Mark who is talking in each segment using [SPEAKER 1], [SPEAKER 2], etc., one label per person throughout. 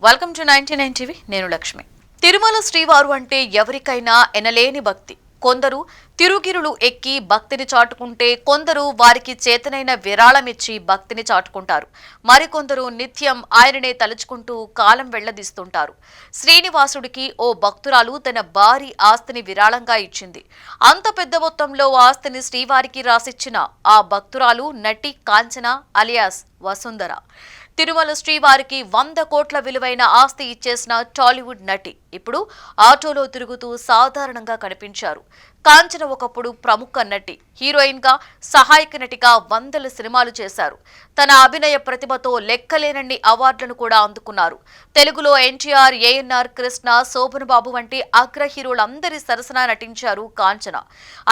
[SPEAKER 1] Welcome to 99 TV. నేను లక్ష్మి. తిరుమల శ్రీవారు అంటే ఎవరికైనా ఎనలేని భక్తి. కొందరు తిరుగిరులు ఎక్కి భక్తిని చాటుకుంటే, కొందరు వారికి చేతనైన విరాళమిచ్చి భక్తిని చాటుకుంటారు. మరికొందరు నిత్యం ఆయననే తలుచుకుంటూ కాలం వెళ్లదీస్తుంటారు. శ్రీనివాసుడికి ఓ భక్తురాలు తన భారీ ఆస్తిని విరాళంగా ఇచ్చింది. అంత పెద్ద మొత్తంలో ఆస్తిని శ్రీవారికి రాసిచ్చిన ఆ భక్తురాలు నటి కాంచన అలియాస్ వసుంధర. తిరుమల శ్రీవారికి 100 కోట్ల విలువైన ఆస్తి ఇచ్చేసిన టాలీవుడ్ నటి ఇప్పుడు ఆటోలో తిరుగుతూ సాధారణంగా కనిపించారు. కాంచన ఒకప్పుడు ప్రముఖ నటి, హీరోయిన్ గా, సహాయక నటిగా వందల సినిమాలు చేశారు. తన అభినయ ప్రతిభతో లెక్కలేనన్ని అవార్డులను కూడా అందుకున్నారు. తెలుగులో ఎన్టీఆర్, ఏఎన్ఆర్, కృష్ణ, శోభన్ బాబు వంటి అగ్ర హీరోలందరి సరసన నటించారు కాంచన.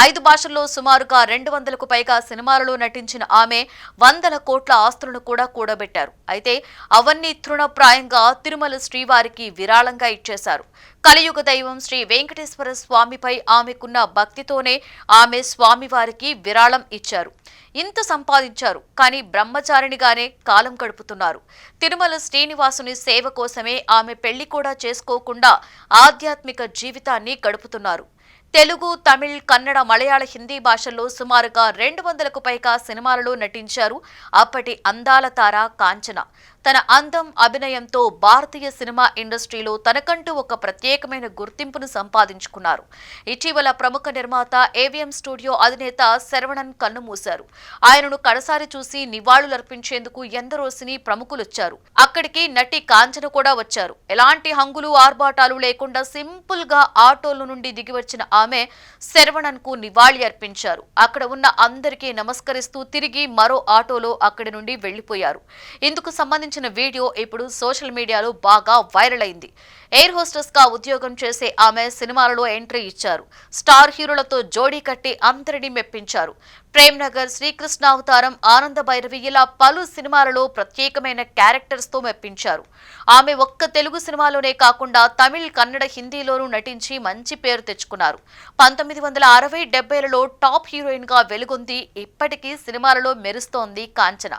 [SPEAKER 1] 5 భాషల్లో సుమారుగా 200కు పైగా సినిమాలలో నటించిన ఆమె వందల కోట్ల ఆస్తులను కూడా కూడబెట్టారు. అయితే అవన్నీ తృణప్రాయంగా తిరుమల శ్రీవారికి విరాళంగా ఇచ్చేశారు. కలియుగ దైవం శ్రీ వెంకటేశ్వర స్వామిపై ఆమెకున్న భక్తితోనే ఆమె స్వామివారికి విరాళం ఇచ్చారు. ఇంత సంపాదించారు, కానీ బ్రహ్మచారిణిగానే కాలం గడుపుతున్నారు. తిరుమల శ్రీనివాసుని సేవ కోసమే ఆమె పెళ్లి కూడా చేసుకోకుండా ఆధ్యాత్మిక జీవితాన్ని గడుపుతున్నారు. తెలుగు, తమిళ్, కన్నడ, మలయాళ, హిందీ భాషల్లో సుమారుగా 200కు పైగా సినిమాలలో నటించారు అప్పటి అందాల తార కాంచన. తన అందం, అభినయంతో భారతీయ సినిమా ఇండస్ట్రీలో తనకంటూ ఒక ప్రత్యేకమైన గుర్తింపును సంపాదించుకున్నారు. ఇటీవల ప్రముఖ నిర్మాత ఏవిఎం స్టూడియో అధినేత శరవణన్ కన్నుమూశారు. ఆయనను కడసారి చూసి నివాళులర్పించేందుకు ఎందరో సినీ ప్రముఖులొచ్చారు. అక్కడికి నటి కాంచన కూడా వచ్చారు. ఎలాంటి హంగులు, ఆర్భాటాలు లేకుండా సింపుల్ గా ఆటోల నుండి దిగివచ్చిన ఆమె శరవణన్ కు నివాళి అర్పించారు. అక్కడ ఉన్న అందరికీ నమస్కరిస్తూ తిరిగి మరో ఆటోలో అక్కడి నుండి వెళ్లిపోయారు. ఇందుకు సంబంధించిన వీడియో ఇప్పుడు సోషల్ మీడియాలో బాగా వైరల్ అయింది. ఎయిర్ హోస్టెస్ గా ఉద్యోగం చేసే ఆమె సినిమాలలో ఎంట్రీ ఇచ్చారు. స్టార్ హీరోలతో జోడీ కట్టి అందరినీ మెప్పించారు. ప్రేమ్ నగర్, శ్రీకృష్ణ అవతారం, ఆనంద భైరవి ఇలా పలు సినిమాలలో ప్రత్యేకమైన క్యారెక్టర్స్ తో మెప్పించారు. ఆమె ఒక్క తెలుగు సినిమాలోనే కాకుండా తమిళ్, కన్నడ, హిందీలోనూ నటించి మంచి పేరు తెచ్చుకున్నారు. 1960, 70లలో టాప్ హీరోయిన్ గా వెలుగొంది ఇప్పటికీ సినిమాలలో మెరుస్తోంది కాంచన.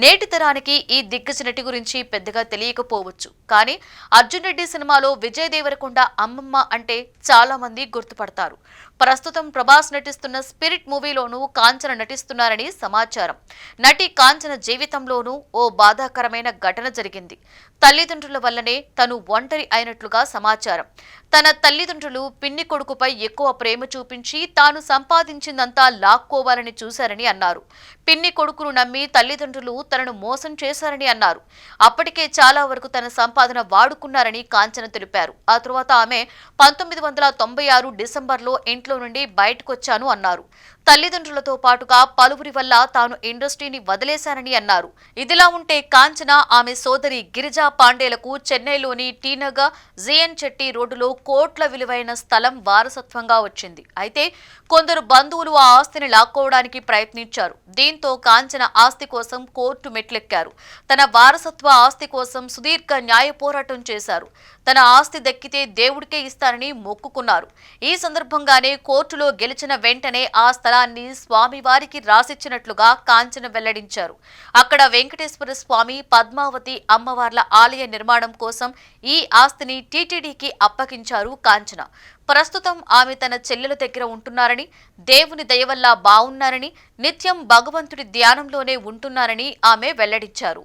[SPEAKER 1] నేటి తరానికి ఈ దిగ్గజ నటి గురించి పెద్దగా తెలియకపోవచ్చు, కానీ అర్జున్ రెడ్డి సినిమాలో విజయ్ దేవరకొండ అమ్మమ్మ అంటే చాలా మంది గుర్తుపడతారు. ప్రస్తుతం ప్రభాస్ నటిస్తున్న స్పిరిట్ మూవీలోనూ కాంచన నటిస్తున్నారని సమాచారం. నటి కాంచన జీవితంలోనూ ఓ బాధాకరమైన ఘటన జరిగింది. తల్లిదండ్రుల వల్లనే తను ఒంటరి అయినట్లుగా సమాచారం. తన తల్లిదండ్రులు పిన్ని కొడుకుపై ఎక్కువ ప్రేమ చూపించి తాను సంపాదించిందంతా లాక్కోవాలని చూశారని అన్నారు. పిన్ని కొడుకును నమ్మి తల్లిదండ్రులు తనను మోసం చేశారని అన్నారు. అప్పటికే చాలా వరకు తన సంపాదన వాడుకున్నారని కాంచన తెలిపారు. ఆ తరువాత ఆమె 1996 డిసెంబర్లో ఇంట్లో నుండి బయటకొచ్చాను అన్నారు. తల్లిదండ్రులతో పాటుగా పలువురి వల్ల తాను ఇండస్ట్రీని వదిలేశానని అన్నారు. ఇదిలా ఉంటే కాంచన, ఆమె సోదరి గిరిజా పాండేలకు చెన్నైలోని టీనగర్, జిఎన్ చెట్టి రోడ్డులో కోట్ల విలువైన స్థలం వారసత్వంగా వచ్చింది. అయితే కొందరు బంధువులు ఆ ఆస్తిని లాక్కోవడానికి ప్రయత్నించారు. దీంతో కాంచన ఆస్తి కోసం కోర్టు మెట్లెక్కారు. తన వారసత్వ ఆస్తి కోసం సుదీర్ఘ న్యాయ పోరాటం చేశారు. తన ఆస్తి దక్కితే దేవుడికే ఇస్తానని మొక్కుకున్నారు. ఈ సందర్భంగానే కోర్టులో గెలిచిన వెంటనే ఆ స్థలాన్ని స్వామివారికి రాసిచ్చినట్లుగా కాంచన వెల్లడించారు. అక్కడ వెంకటేశ్వర స్వామి, పద్మావతి అమ్మవార్ల ఆలయ నిర్మాణం కోసం ఈ ఆస్తిని టీటీడీకి అప్పగించారు కాంచన. ప్రస్తుతం ఆమె తన చెల్లెల దగ్గర ఉంటున్నారని, దేవుని దయవల్ల బావున్నారని, నిత్యం భగవంతుడి ధ్యానంలోనే ఉంటున్నారని ఆమె వెల్లడించారు.